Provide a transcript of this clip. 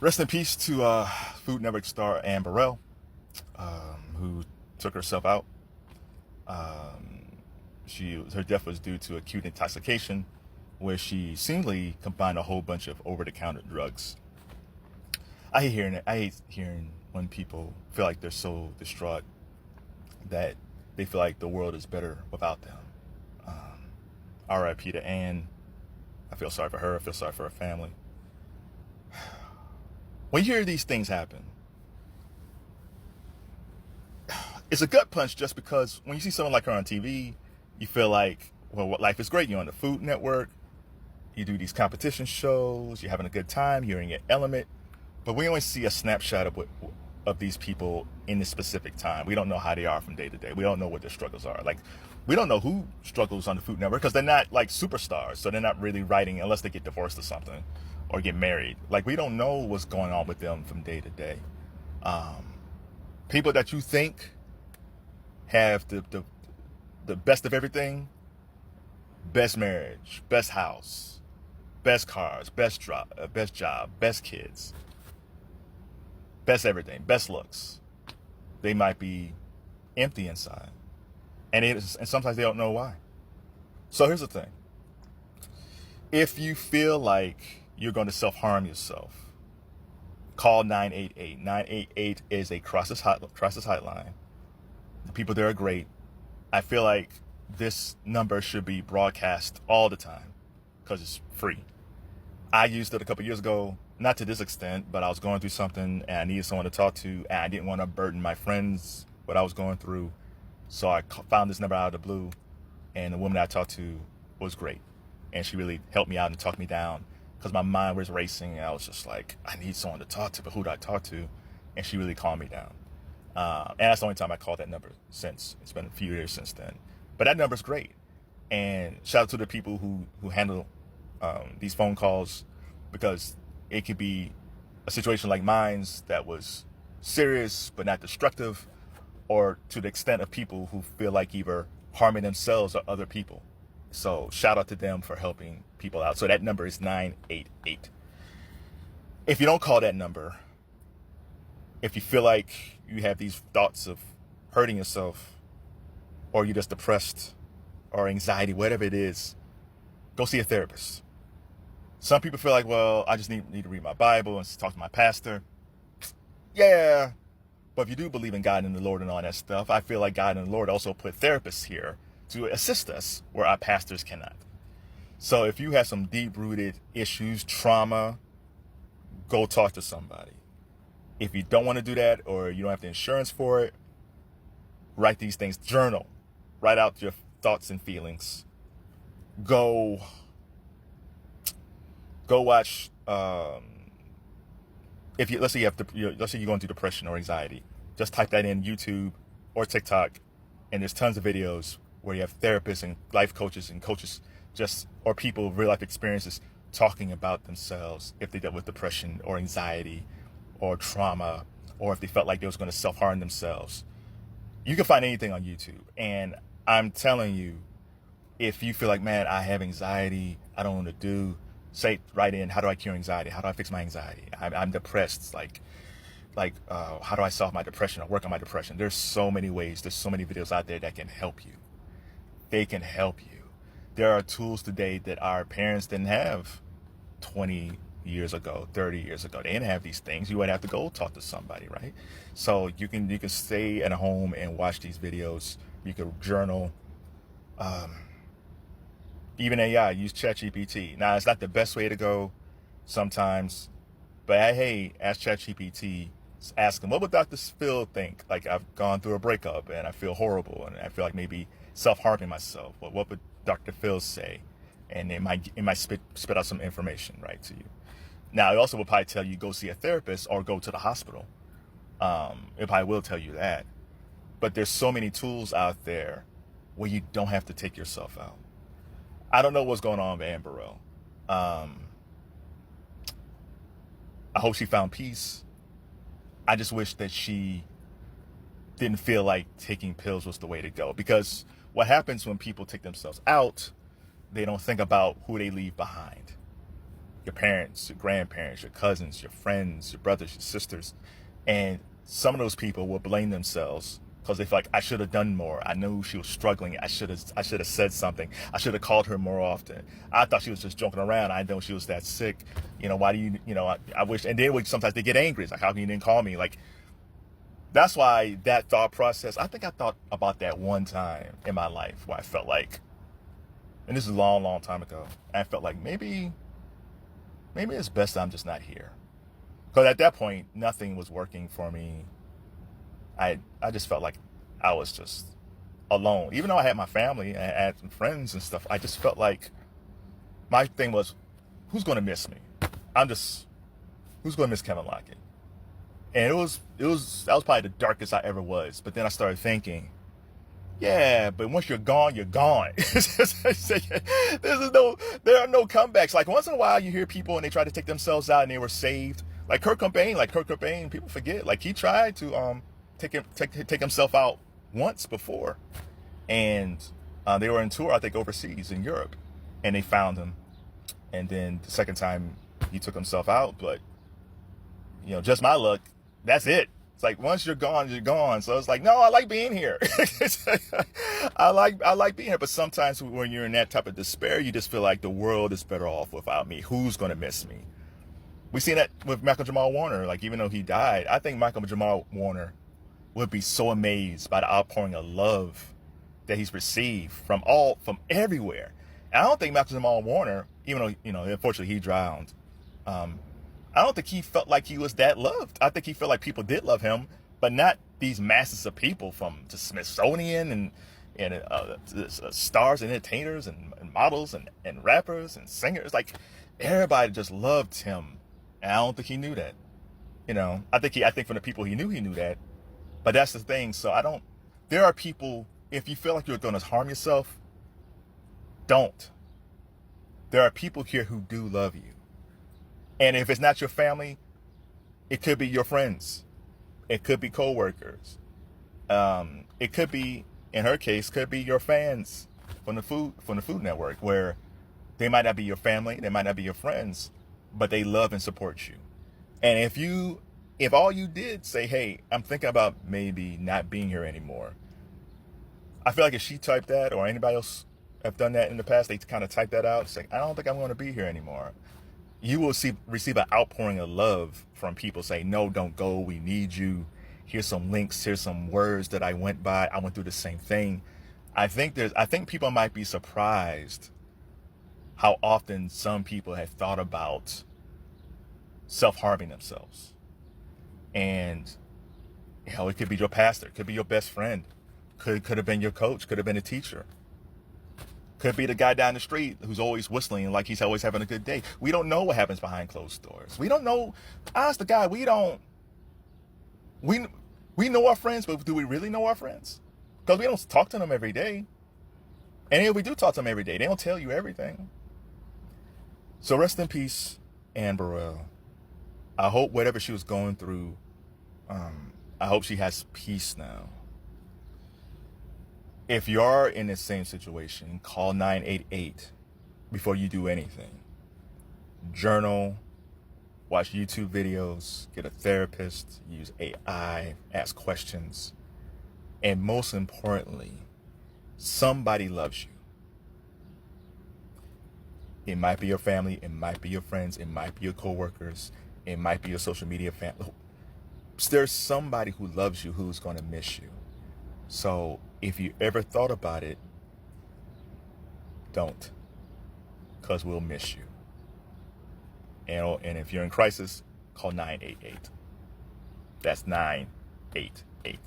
Rest in peace to Food Network star Anne Burrell, who took herself out. Her death was due to acute intoxication, where she seemingly combined a whole bunch of over-the-counter drugs. I hate hearing it. I hate hearing when people feel like they're so distraught that they feel like the world is better without them. R.I.P. to Anne. I feel sorry for her. I feel sorry for her family. When you hear these things happen, it's a gut punch just because when you see someone like her on TV, you feel like, well, life is great. You're on the Food Network. You do these competition shows. You're having a good time. You're in your element. But we only see a snapshot of these people in this specific time. We don't know how they are from day to day. We don't know what their struggles are. Like, we don't know who struggles on the Food Network because they're not like superstars. So they're not really writing unless they get divorced or something or get married. Like, we don't know what's going on with them from day to day. People that you think have the best of everything, best marriage, best house, best cars, best job, best kids, best everything, best looks, they might be empty inside. And sometimes they don't know why. So here's the thing. If you feel like you're going to self-harm yourself, call 988. 988 is a crisis hotline. The people there are great. I feel like this number should be broadcast all the time because it's free. I used it a couple years ago, not to this extent, but I was going through something and I needed someone to talk to, and I didn't want to burden my friends what I was going through. So I found this number out of the blue, and the woman I talked to was great. And she really helped me out and talked me down because my mind was racing. And I was just like, I need someone to talk to, but who do I talk to? And she really calmed me down. And that's the only time I called that number since. It's been a few years since then. But that number's great. And shout out to the people who handle these phone calls, because it could be a situation like mine's that was serious but not destructive, or to the extent of people who feel like either harming themselves or other people. So shout out to them for helping people out. So that number is 988. If you don't call that number, if you feel like you have these thoughts of hurting yourself, or you're just depressed or anxiety, whatever it is, go see a therapist. Some people feel like, well, I just need to read my Bible and talk to my pastor. Yeah. But if you do believe in God and the Lord and all that stuff, I feel like God and the Lord also put therapists here to assist us where our pastors cannot. So if you have some deep-rooted issues, trauma, go talk to somebody. If you don't want to do that, or you don't have the insurance for it, write these things. Journal. Write out your thoughts and feelings. Go watch. Let's say let's say you're going through depression or anxiety, just type that in YouTube or TikTok, and there's tons of videos where you have therapists and life coaches and coaches or people with real life experiences talking about themselves if they dealt with depression or anxiety or trauma, or if they felt like they was going to self-harm themselves. You can find anything on YouTube. And I'm telling you, if you feel like, man, I have anxiety, I don't know what to do, write in, how do I cure anxiety? How do I fix my anxiety? I'm depressed. How do I solve my depression or work on my depression? There's so many ways. There's so many videos out there that can help you. They can help you. There are tools today that our parents didn't have 20 years ago, 30 years ago. They didn't have these things. You would have to go talk to somebody, right? So you can stay at home and watch these videos. You can journal. Even AI, use ChatGPT. Now, it's not the best way to go sometimes, but hey, ask ChatGPT. Ask them, what would Dr. Phil think? Like, I've gone through a breakup and I feel horrible and I feel like maybe self-harming myself. Well, what would Dr. Phil say? And it might spit out some information right to you. Now, it also will probably tell you go see a therapist or go to the hospital. It probably will tell you that. But there's so many tools out there where you don't have to take yourself out. I don't know what's going on with Anne Burrell. I hope she found peace. I just wish that she didn't feel like taking pills was the way to go. Because what happens when people take themselves out, they don't think about who they leave behind. your parents, your grandparents, your cousins, your friends, your brothers, your sisters. And some of those people will blame themselves because they feel like, I should have done more. I knew she was struggling. I should have said something. I should have called her more often. I thought she was just joking around. I know she was that sick. Why do I wish. And then sometimes they get angry. It's like, how come you didn't call me? Like, that's why that thought process, I think I thought about that one time in my life where I felt like, and this is a long, long time ago, I felt like maybe it's best I'm just not here. Because at that point, nothing was working for me. I just felt like I was just alone. Even though I had my family and I had some friends and stuff, I just felt like my thing was, who's going to miss me? Who's going to miss Kevin Lockett? And that was probably the darkest I ever was. But then I started thinking, yeah, but once you're gone, you're gone. There are no comebacks. Like once in a while you hear people and they try to take themselves out and they were saved. Like Kurt Cobain, people forget. Like he tried to take himself out once before. And they were on tour, I think overseas in Europe. And they found him. And then the second time he took himself out, but just my luck, that's it. It's like once you're gone, you're gone. So it's like, no, I like being here. I like being here. But sometimes when you're in that type of despair, you just feel like the world is better off without me. Who's going to miss me? We seen that with Michael Jamal Warner. Like even though he died, I think Michael Jamal Warner would be so amazed by the outpouring of love that he's received from everywhere. And I don't think Michael Jamal Warner, even though unfortunately he drowned, I don't think he felt like he was that loved. I think he felt like people did love him, but not these masses of people from the Smithsonian and stars and entertainers and models and rappers and singers. Like everybody just loved him, and I don't think he knew that. I think from the people he knew that. But that's the thing. So there are people, if you feel like you're going to harm yourself, don't. There are people here who do love you. And if it's not your family, it could be your friends. It could be coworkers. It could be, in her case, could be your fans from the Food Network, where they might not be your family, they might not be your friends, but they love and support you. And if all you did say, hey, I'm thinking about maybe not being here anymore, I feel like if she typed that or anybody else have done that in the past, they kind of type that out, saying, I don't think I'm going to be here anymore. You will receive an outpouring of love from people saying, no, don't go. We need you. Here's some links. Here's some words that I went by. I went through the same thing. I think people might be surprised how often some people have thought about self-harming themselves. And, it could be your pastor. It could be your best friend. Could have been your coach. Could have been a teacher. Could be the guy down the street who's always whistling like he's always having a good day. We don't know what happens behind closed doors. We don't know. Honest to God, we know our friends, but do we really know our friends? Because we don't talk to them every day. And if we do talk to them every day, they don't tell you everything. So rest in peace, Anne Burrell. I hope whatever she was going through, I hope she has peace now. If you are in the same situation, call 988 before you do anything. Journal, watch YouTube videos, get a therapist, use AI, ask questions. And most importantly, somebody loves you. It might be your family, it might be your friends, it might be your coworkers, it might be your social media family. There's somebody who loves you who's going to miss you. So if you ever thought about it, don't, because we'll miss you. And if you're in crisis, call 988. That's 988.